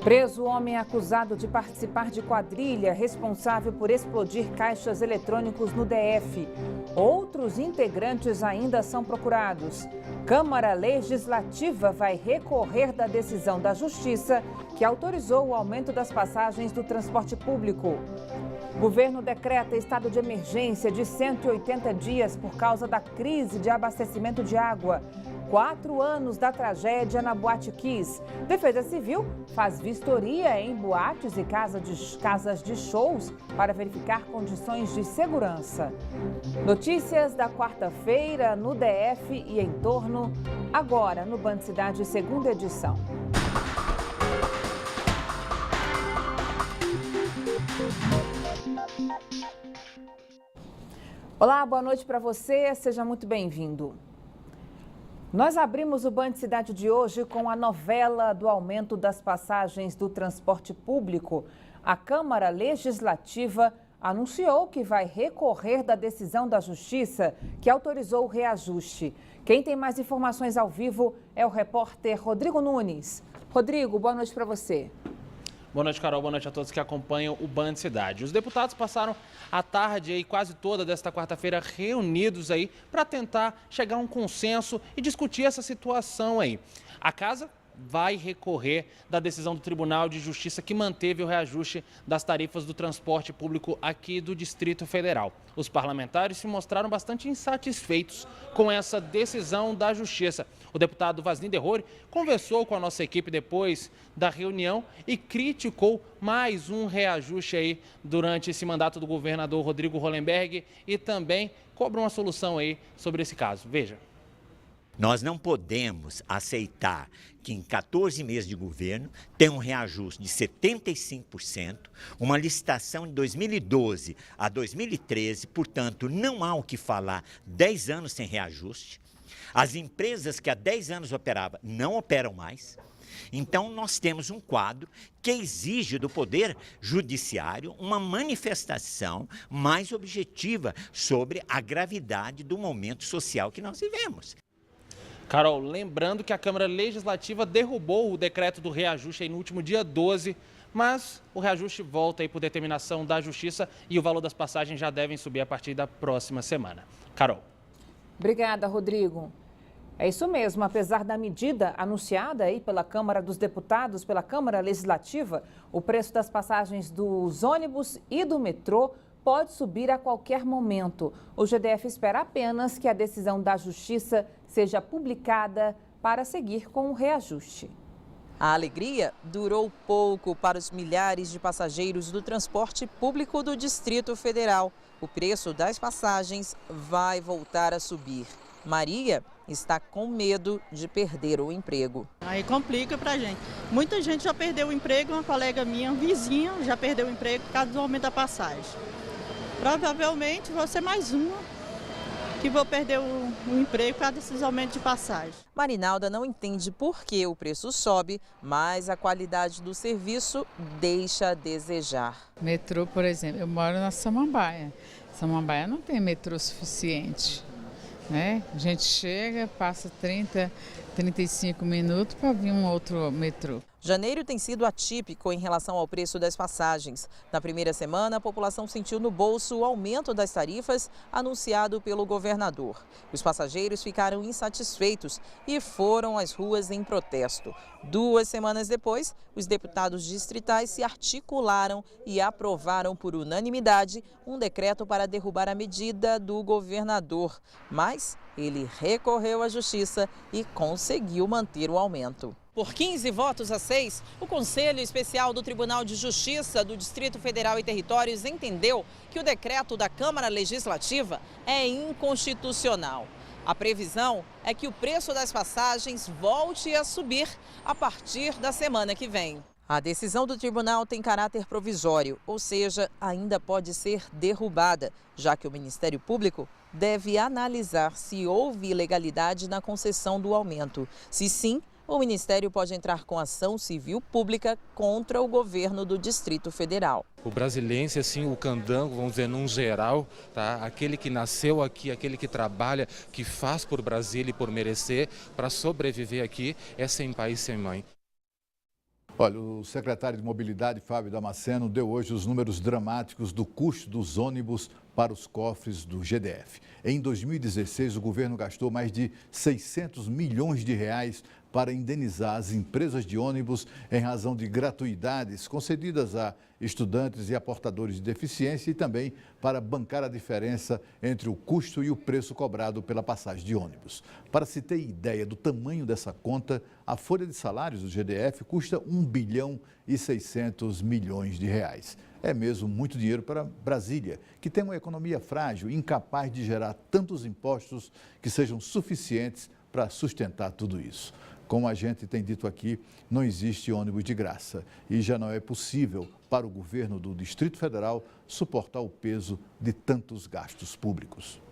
Preso o homem acusado de participar de quadrilha responsável por explodir caixas eletrônicos no DF. Outros integrantes ainda são procurados. Câmara Legislativa vai recorrer da decisão da Justiça que autorizou o aumento das passagens do transporte público. O governo decreta estado de emergência de 180 dias por causa da crise de abastecimento de água. 4 anos da tragédia na Boate Kiss. Defesa Civil faz vistoria em boates e casas de shows para verificar condições de segurança. Notícias da quarta-feira no DF e em torno, agora no Band Cidade, segunda edição. Olá, boa noite para você, seja muito bem-vindo. Nós abrimos o Band Cidade de hoje com a novela do aumento das passagens do transporte público. A Câmara Legislativa anunciou que vai recorrer da decisão da Justiça que autorizou o reajuste. Quem tem mais informações ao vivo é o repórter Rodrigo Nunes. Rodrigo, boa noite para você. Boa noite, Carol. Boa noite a todos que acompanham o Band Cidade. Os deputados passaram a tarde aí, quase toda desta quarta-feira, reunidos aí para tentar chegar a um consenso e discutir essa situação aí. A casa vai recorrer da decisão do Tribunal de Justiça que manteve o reajuste das tarifas do transporte público aqui do Distrito Federal. Os parlamentares se mostraram bastante insatisfeitos com essa decisão da Justiça. O deputado Vasnim Derrori conversou com a nossa equipe depois da reunião e criticou mais um reajuste aí durante esse mandato do governador Rodrigo Hollenberg e também cobra uma solução aí sobre esse caso. Veja. Nós não podemos aceitar que em 14 meses de governo tem um reajuste de 75%, uma licitação de 2012 a 2013, portanto, não há o que falar, 10 anos sem reajuste. As empresas que há 10 anos operavam não operam mais. Então, nós temos um quadro que exige do Poder Judiciário uma manifestação mais objetiva sobre a gravidade do momento social que nós vivemos. Carol, lembrando que a Câmara Legislativa derrubou o decreto do reajuste aí no último dia 12, mas o reajuste volta aí por determinação da Justiça e o valor das passagens já devem subir a partir da próxima semana. Carol. Obrigada, Rodrigo. É isso mesmo, apesar da medida anunciada aí pela Câmara dos Deputados, pela Câmara Legislativa, o preço das passagens dos ônibus e do metrô pode subir a qualquer momento. O GDF espera apenas que a decisão da Justiça seja publicada para seguir com o reajuste. A alegria durou pouco para os milhares de passageiros do transporte público do Distrito Federal. O preço das passagens vai voltar a subir. Maria está com medo de perder o emprego. Aí complica pra gente. Muita gente já perdeu o emprego, uma colega minha, vizinha, já perdeu o emprego por causa do aumento da passagem. Provavelmente vou ser mais uma que vou perder o emprego por causa desses aumentos de passagem. Marinalda não entende por que o preço sobe, mas a qualidade do serviço deixa a desejar. Metrô, por exemplo, eu moro na Samambaia. Samambaia não tem metrô suficiente, né? A gente chega, passa 30, 35 minutos para vir um outro metrô. Janeiro tem sido atípico em relação ao preço das passagens. Na primeira semana, a população sentiu no bolso o aumento das tarifas anunciado pelo governador. Os passageiros ficaram insatisfeitos e foram às ruas em protesto. 2 semanas depois, os deputados distritais se articularam e aprovaram por unanimidade um decreto para derrubar a medida do governador. Mas ele recorreu à justiça e conseguiu manter o aumento. Por 15 votos a 6, o Conselho Especial do Tribunal de Justiça do Distrito Federal e Territórios entendeu que o decreto da Câmara Legislativa é inconstitucional. A previsão é que o preço das passagens volte a subir a partir da semana que vem. A decisão do tribunal tem caráter provisório, ou seja, ainda pode ser derrubada, já que o Ministério Público deve analisar se houve ilegalidade na concessão do aumento. Se sim, o Ministério pode entrar com ação civil pública contra o governo do Distrito Federal. O brasileiro, assim, o candango, vamos dizer, num geral, tá? Aquele que nasceu aqui, aquele que trabalha, que faz por Brasília e por merecer, para sobreviver aqui, é sem pai e sem mãe. Olha, o secretário de Mobilidade, Fábio Damasceno, deu hoje os números dramáticos do custo dos ônibus para os cofres do GDF. Em 2016, o governo gastou mais de 600 milhões de reais para indenizar as empresas de ônibus em razão de gratuidades concedidas a estudantes e a portadores de deficiência e também para bancar a diferença entre o custo e o preço cobrado pela passagem de ônibus. Para se ter ideia do tamanho dessa conta, a folha de salários do GDF custa 1 bilhão e 600 milhões de reais. É mesmo muito dinheiro para Brasília, que tem uma economia frágil, incapaz de gerar tantos impostos que sejam suficientes para sustentar tudo isso. Como a gente tem dito aqui, não existe ônibus de graça e já não é possível para o governo do Distrito Federal suportar o peso de tantos gastos públicos.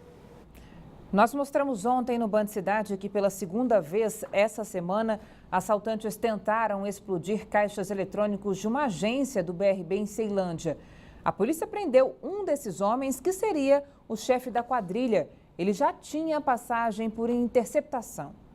Nós mostramos ontem no Band Cidade que pela segunda vez essa semana, assaltantes tentaram explodir caixas eletrônicos de uma agência do BRB em Ceilândia. A polícia prendeu um desses homens que seria o chefe da quadrilha. Ele já tinha passagem por interceptação.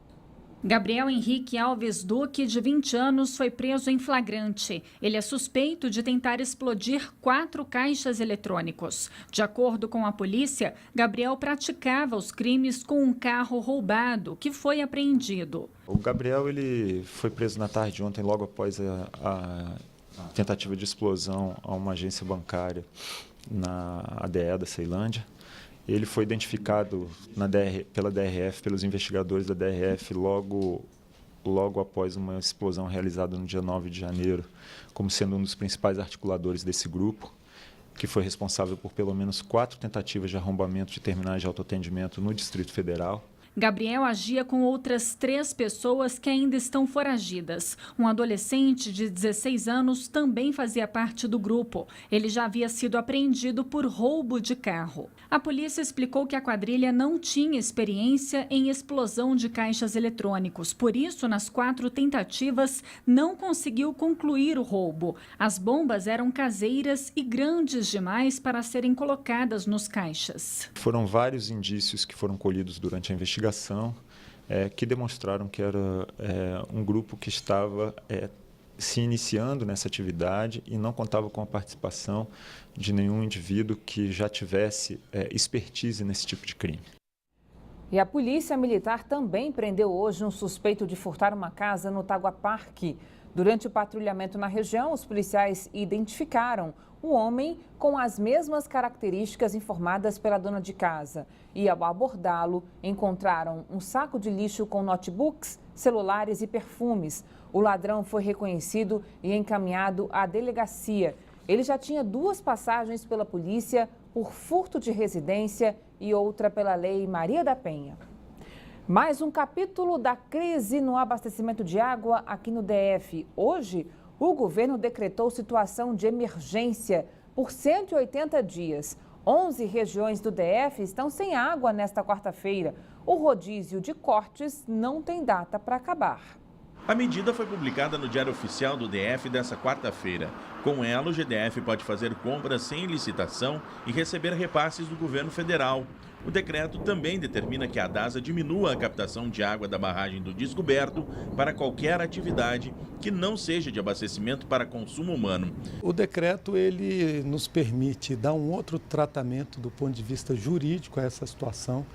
Gabriel Henrique Alves Duque, de 20 anos, foi preso em flagrante. Ele é suspeito de tentar explodir 4 caixas eletrônicos. De acordo com a polícia, Gabriel praticava os crimes com um carro roubado, que foi apreendido. O Gabriel ele foi preso na tarde de ontem, logo após a tentativa de explosão a uma agência bancária na ADE da Ceilândia. Ele foi identificado pela DRF, pelos investigadores da DRF, logo após uma explosão realizada no dia 9 de janeiro, como sendo um dos principais articuladores desse grupo, que foi responsável por pelo menos 4 tentativas de arrombamento de terminais de autoatendimento no Distrito Federal. Gabriel agia com outras 3 pessoas que ainda estão foragidas. Um adolescente de 16 anos também fazia parte do grupo. Ele já havia sido apreendido por roubo de carro. A polícia explicou que a quadrilha não tinha experiência em explosão de caixas eletrônicos. Por isso, nas 4 tentativas, não conseguiu concluir o roubo. As bombas eram caseiras e grandes demais para serem colocadas nos caixas. Foram vários indícios que foram colhidos durante a investigação, que demonstraram que era um grupo que estava se iniciando nessa atividade e não contava com a participação de nenhum indivíduo que já tivesse expertise nesse tipo de crime. E a Polícia Militar também prendeu hoje um suspeito de furtar uma casa no Tagua Parque. Durante o patrulhamento na região, os policiais identificaram o homem com as mesmas características informadas pela dona de casa. E ao abordá-lo, encontraram um saco de lixo com notebooks, celulares e perfumes. O ladrão foi reconhecido e encaminhado à delegacia. Ele já tinha 2 passagens pela polícia por furto de residência e outra pela Lei Maria da Penha. Mais um capítulo da crise no abastecimento de água aqui no DF. Hoje, o governo decretou situação de emergência por 180 dias. 11 regiões do DF estão sem água nesta quarta-feira. O rodízio de cortes não tem data para acabar. A medida foi publicada no Diário Oficial do DF desta quarta-feira. Com ela, o GDF pode fazer compras sem licitação e receber repasses do governo federal. O decreto também determina que a DASA diminua a captação de água da barragem do Descoberto para qualquer atividade que não seja de abastecimento para consumo humano. O decreto ele nos permite dar um outro tratamento do ponto de vista jurídico a essa situação.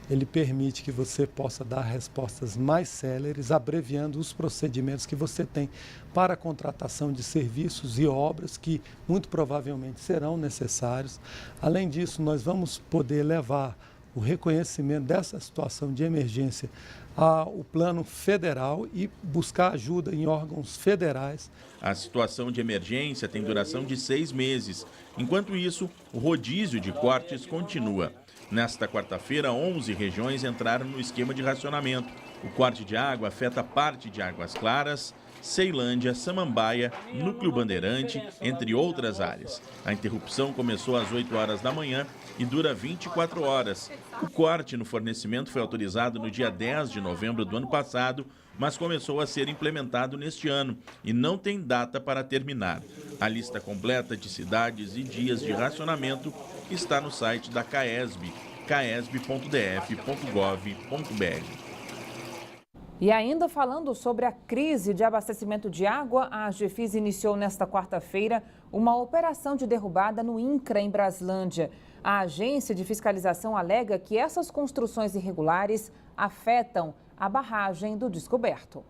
Ele permite que você possa dar respostas mais céleres, abreviando os procedimentos que você tem para a contratação de serviços e obras que muito provavelmente serão necessários. Além disso, nós vamos poder levar o reconhecimento dessa situação de emergência ao plano federal e buscar ajuda em órgãos federais. A situação de emergência tem duração de 6 meses. Enquanto isso, o rodízio de cortes continua. Nesta quarta-feira, 11 regiões entraram no esquema de racionamento. O corte de água afeta parte de Águas Claras, Ceilândia, Samambaia, Núcleo Bandeirante, entre outras áreas. A interrupção começou às 8 horas da manhã e dura 24 horas. O corte no fornecimento foi autorizado no dia 10 de novembro do ano passado, mas começou a ser implementado neste ano e não tem data para terminar. A lista completa de cidades e dias de racionamento está no site da CAESB, caesb.df.gov.br. E ainda falando sobre a crise de abastecimento de água, a AGEFIS iniciou nesta quarta-feira uma operação de derrubada no INCRA, em Braslândia. A agência de fiscalização alega que essas construções irregulares afetam a barragem do Descoberto.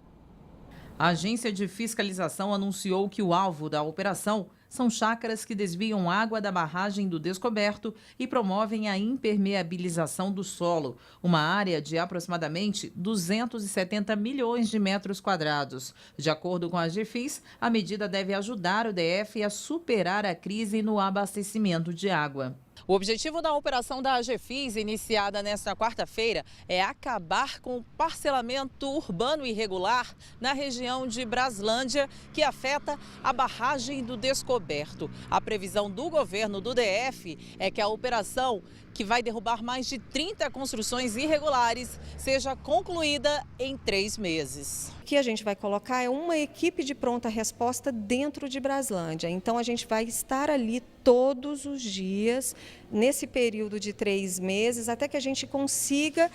A agência de fiscalização anunciou que o alvo da operação são chácaras que desviam água da barragem do Descoberto e promovem a impermeabilização do solo, uma área de aproximadamente 270 milhões de metros quadrados. De acordo com a AGEFIS, a medida deve ajudar o DF a superar a crise no abastecimento de água. O objetivo da operação da AGEFIS, iniciada nesta quarta-feira, é acabar com o parcelamento urbano irregular na região de Braslândia, que afeta a barragem do Descoberto. A previsão do governo do DF é que a operação, que vai derrubar mais de 30 construções irregulares, seja concluída em 3 meses. O que a gente vai colocar é uma equipe de pronta resposta dentro de Braslândia. Então a gente vai estar ali todos os dias, nesse período de 3 meses, até que a gente consiga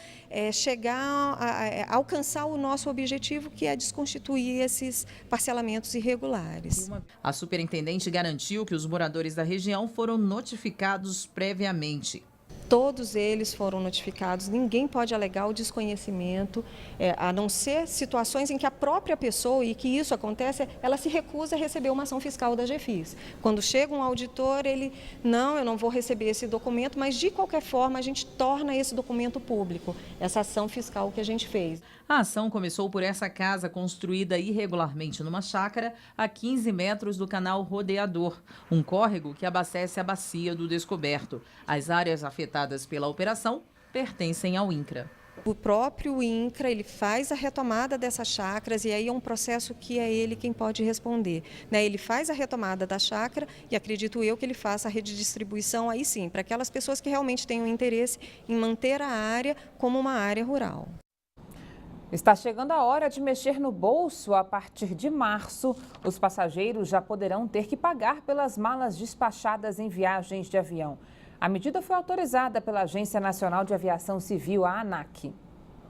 chegar a alcançar o nosso objetivo, que é desconstituir esses parcelamentos irregulares. A superintendente garantiu que os moradores da região foram notificados previamente. Todos eles foram notificados, ninguém pode alegar o desconhecimento, a não ser situações em que a própria pessoa, e que isso acontece, ela se recusa a receber uma ação fiscal da AGEFIS. Quando chega um auditor, eu não vou receber esse documento, mas de qualquer forma a gente torna esse documento público, essa ação fiscal que a gente fez. A ação começou por essa casa construída irregularmente numa chácara a 15 metros do canal Rodeador, um córrego que abastece a bacia do Descoberto. As áreas afetadas pela operação pertencem ao INCRA. O próprio INCRA, ele faz a retomada dessas chácaras e aí é um processo que é ele quem pode responder. Ele faz a retomada da chácara e acredito eu que ele faça a rede de distribuição aí sim, para aquelas pessoas que realmente tenham interesse em manter a área como uma área rural. Está chegando a hora de mexer no bolso. A partir de março, os passageiros já poderão ter que pagar pelas malas despachadas em viagens de avião. A medida foi autorizada pela Agência Nacional de Aviação Civil, a ANAC.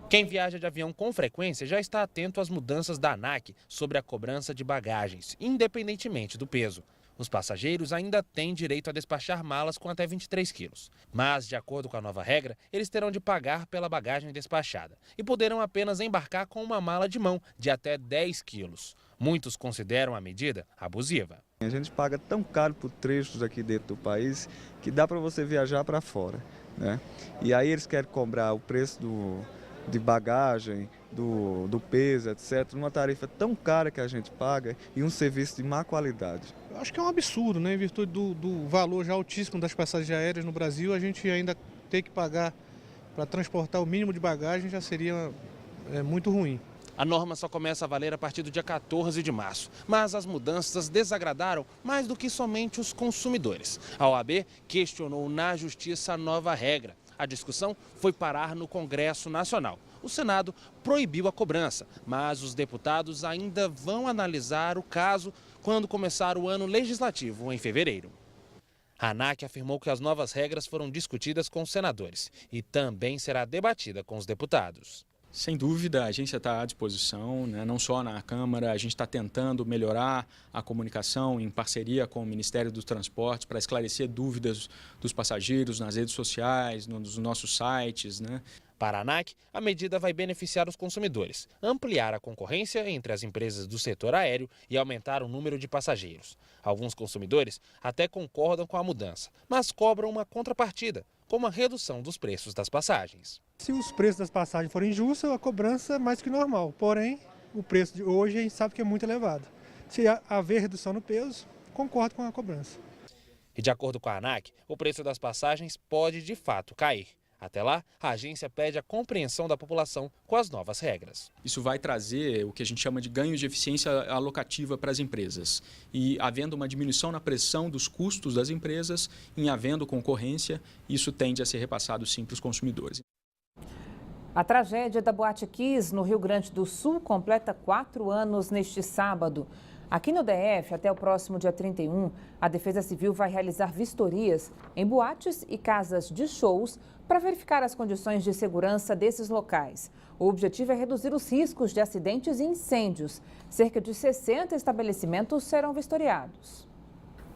Quem viaja de avião com frequência já está atento às mudanças da ANAC sobre a cobrança de bagagens, independentemente do peso. Os passageiros ainda têm direito a despachar malas com até 23 quilos. Mas, de acordo com a nova regra, eles terão de pagar pela bagagem despachada e poderão apenas embarcar com uma mala de mão de até 10 quilos. Muitos consideram a medida abusiva. A gente paga tão caro por trechos aqui dentro do país que dá para você viajar para fora, né? E aí eles querem cobrar o preço de bagagem, do peso, etc., numa tarifa tão cara que a gente paga e um serviço de má qualidade. Eu acho que é um absurdo, né? Em virtude do valor já altíssimo das passagens aéreas no Brasil, a gente ainda ter que pagar para transportar o mínimo de bagagem já seria muito ruim. A norma só começa a valer a partir do dia 14 de março, mas as mudanças desagradaram mais do que somente os consumidores. A OAB questionou na Justiça a nova regra. A discussão foi parar no Congresso Nacional. O Senado proibiu a cobrança, mas os deputados ainda vão analisar o caso quando começar o ano legislativo em fevereiro. A ANAC afirmou que as novas regras foram discutidas com os senadores e também será debatida com os deputados. Sem dúvida, a agência está à disposição, né? Não só na Câmara, a gente está tentando melhorar a comunicação em parceria com o Ministério dos Transportes para esclarecer dúvidas dos passageiros nas redes sociais, nos nossos sites, né? Para a ANAC, a medida vai beneficiar os consumidores, ampliar a concorrência entre as empresas do setor aéreo e aumentar o número de passageiros. Alguns consumidores até concordam com a mudança, mas cobram uma contrapartida, como a redução dos preços das passagens. Se os preços das passagens forem justos, a cobrança é mais que normal. Porém, o preço de hoje a gente sabe que é muito elevado. Se haver redução no peso, concordo com a cobrança. E de acordo com a ANAC, o preço das passagens pode de fato cair. Até lá, a agência pede a compreensão da população com as novas regras. Isso vai trazer o que a gente chama de ganho de eficiência alocativa para as empresas. E havendo uma diminuição na pressão dos custos das empresas, em havendo concorrência, isso tende a ser repassado sim para os consumidores. A tragédia da Boate Kiss, no Rio Grande do Sul, completa 4 anos neste sábado. Aqui no DF, até o próximo dia 31, a Defesa Civil vai realizar vistorias em boates e casas de shows para verificar as condições de segurança desses locais. O objetivo é reduzir os riscos de acidentes e incêndios. Cerca de 60 estabelecimentos serão vistoriados.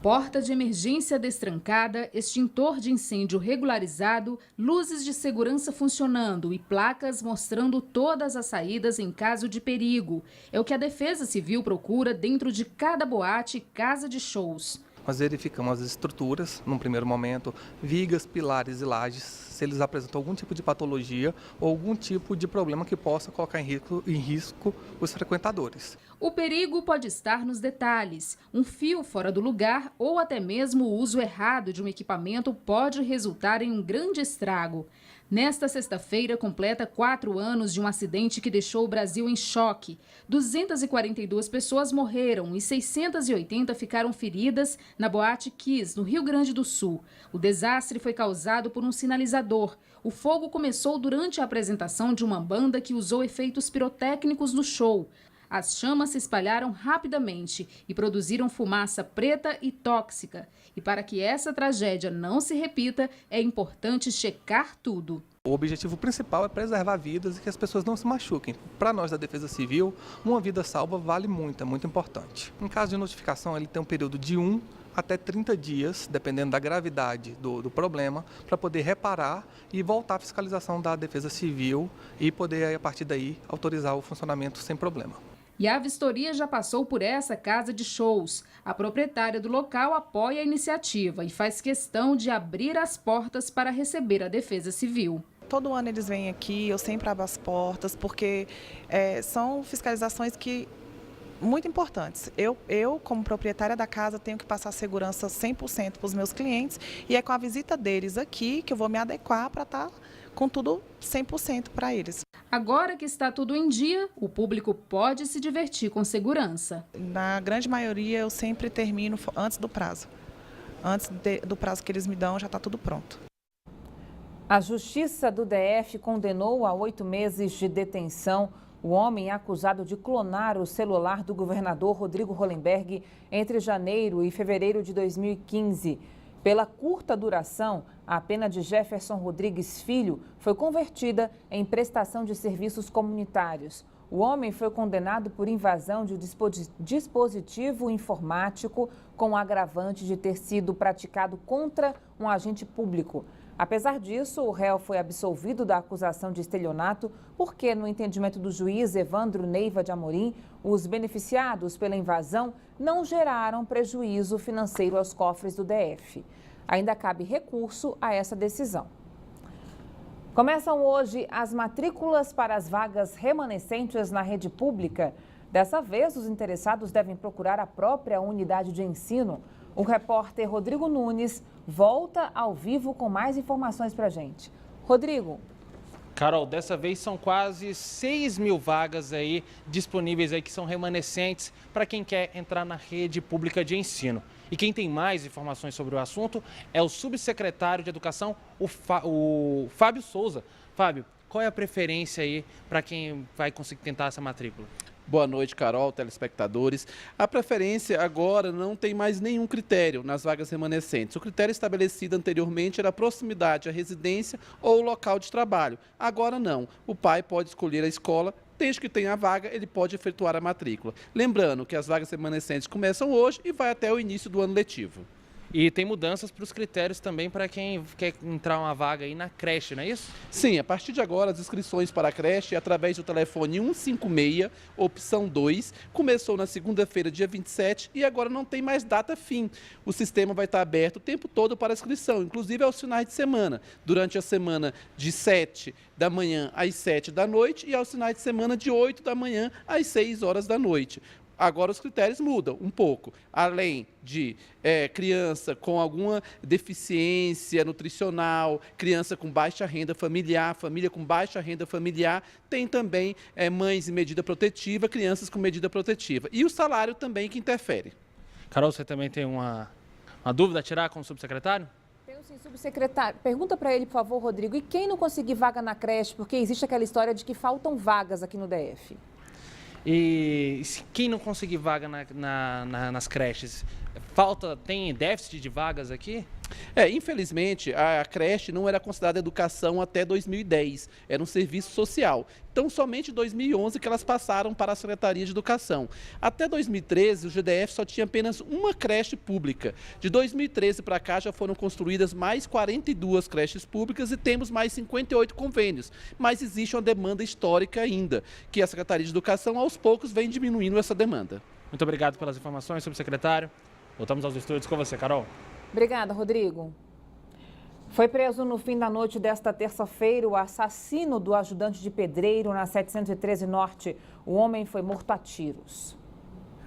Porta de emergência destrancada, extintor de incêndio regularizado, luzes de segurança funcionando e placas mostrando todas as saídas em caso de perigo. É o que a Defesa Civil procura dentro de cada boate e casa de shows. Nós verificamos as estruturas, num primeiro momento, vigas, pilares e lajes, se eles apresentam algum tipo de patologia ou algum tipo de problema que possa colocar em risco os frequentadores. O perigo pode estar nos detalhes. Um fio fora do lugar ou até mesmo o uso errado de um equipamento pode resultar em um grande estrago. Nesta sexta-feira, completa 4 anos de um acidente que deixou o Brasil em choque. 242 pessoas morreram e 680 ficaram feridas na Boate Kiss, no Rio Grande do Sul. O desastre foi causado por um sinalizador. O fogo começou durante a apresentação de uma banda que usou efeitos pirotécnicos no show. As chamas se espalharam rapidamente e produziram fumaça preta e tóxica. E para que essa tragédia não se repita, é importante checar tudo. O objetivo principal é preservar vidas e que as pessoas não se machuquem. Para nós da Defesa Civil, uma vida salva vale muito, é muito importante. Em caso de notificação, ele tem um período de 1 até 30 dias, dependendo da gravidade do problema, para poder reparar e voltar à fiscalização da Defesa Civil e poder, a partir daí, autorizar o funcionamento sem problema. E a vistoria já passou por essa casa de shows. A proprietária do local apoia a iniciativa e faz questão de abrir as portas para receber a Defesa Civil. Todo ano eles vêm aqui, eu sempre abro as portas, porque são fiscalizações muito importantes. Eu, como proprietária da casa, tenho que passar segurança 100% para os meus clientes e é com a visita deles aqui que eu vou me adequar para estar com tudo 100% para eles. Agora que está tudo em dia, o público pode se divertir com segurança. Na grande maioria, eu sempre termino antes do prazo. Antes do prazo que eles me dão, já está tudo pronto. A Justiça do DF condenou a 8 meses de detenção o homem acusado de clonar o celular do governador Rodrigo Hollenberg entre janeiro e fevereiro de 2015. Pela curta duração, a pena de Jefferson Rodrigues Filho foi convertida em prestação de serviços comunitários. O homem foi condenado por invasão de dispositivo informático com o agravante de ter sido praticado contra um agente público. Apesar disso, o réu foi absolvido da acusação de estelionato porque, no entendimento do juiz Evandro Neiva de Amorim, os beneficiados pela invasão não geraram prejuízo financeiro aos cofres do DF. Ainda cabe recurso a essa decisão. Começam hoje as matrículas para as vagas remanescentes na rede pública. Dessa vez, os interessados devem procurar a própria unidade de ensino. O repórter Rodrigo Nunes volta ao vivo com mais informações para a gente. Rodrigo. Carol, dessa vez são quase 6 mil vagas aí disponíveis aí que são remanescentes para quem quer entrar na rede pública de ensino. E quem tem mais informações sobre o assunto é o subsecretário de Educação, o Fábio Souza. Fábio, qual é a preferência aí para quem vai conseguir tentar essa matrícula? Boa noite, Carol, telespectadores. A preferência agora não tem mais nenhum critério nas vagas remanescentes. O critério estabelecido anteriormente era a proximidade à residência ou o local de trabalho. Agora não. O pai pode escolher a escola, desde que tenha a vaga, ele pode efetuar a matrícula. Lembrando que as vagas remanescentes começam hoje e vai até o início do ano letivo. E tem mudanças para os critérios também para quem quer entrar uma vaga aí na creche, não é isso? Sim, a partir de agora as inscrições para a creche através do telefone 156, opção 2, começou na segunda-feira, dia 27 e agora não tem mais data fim. O sistema vai estar aberto o tempo todo para inscrição, inclusive aos finais de semana, durante a semana de 7 da manhã às 7 da noite e aos finais de semana de 8 da manhã às 6 horas da noite. Agora os critérios mudam um pouco, além de criança com alguma deficiência nutricional, criança com baixa renda familiar, família com baixa renda familiar, tem também mães em medida protetiva, crianças com medida protetiva. E o salário também que interfere. Carol, você também tem uma dúvida a tirar com o subsecretário? Tenho sim, subsecretário. Pergunta para ele, por favor, Rodrigo, e quem não conseguir vaga na creche, porque existe aquela história de que faltam vagas aqui no DF? E quem não conseguir vaga nas creches, tem déficit de vagas aqui? Infelizmente, a creche não era considerada educação até 2010, era um serviço social. Então, somente em 2011 que elas passaram para a Secretaria de Educação. Até 2013, o GDF só tinha apenas uma creche pública. De 2013 para cá, já foram construídas mais 42 creches públicas e temos mais 58 convênios. Mas existe uma demanda histórica ainda, que a Secretaria de Educação, aos poucos, vem diminuindo essa demanda. Muito obrigado pelas informações, subsecretário. Voltamos aos estúdios com você, Carol. Obrigada, Rodrigo. Foi preso no fim da noite desta terça-feira o assassino do ajudante de pedreiro na 713 Norte. O homem foi morto a tiros.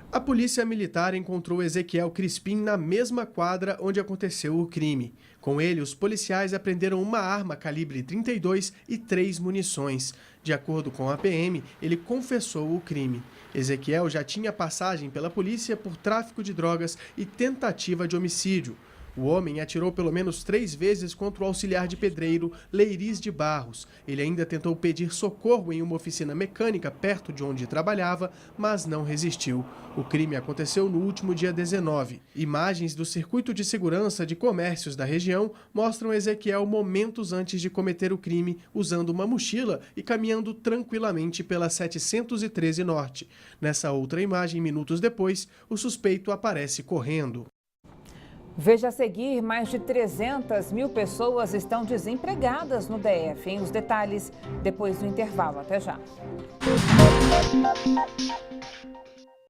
A polícia militar encontrou Ezequiel Crispim na mesma quadra onde aconteceu o crime. Com ele, os policiais apreenderam uma arma calibre 32 e 3 munições. De acordo com a PM, ele confessou o crime. Ezequiel já tinha passagem pela polícia por tráfico de drogas e tentativa de homicídio. O homem atirou pelo menos 3 vezes contra o auxiliar de pedreiro Leiris de Barros. Ele ainda tentou pedir socorro em uma oficina mecânica perto de onde trabalhava, mas não resistiu. O crime aconteceu no último dia 19. Imagens do circuito de segurança de comércios da região mostram Ezequiel momentos antes de cometer o crime, usando uma mochila e caminhando tranquilamente pela 713 Norte. Nessa outra imagem, minutos depois, o suspeito aparece correndo. Veja a seguir, mais de 300 mil pessoas estão desempregadas no DF. Os detalhes depois do intervalo. Até já.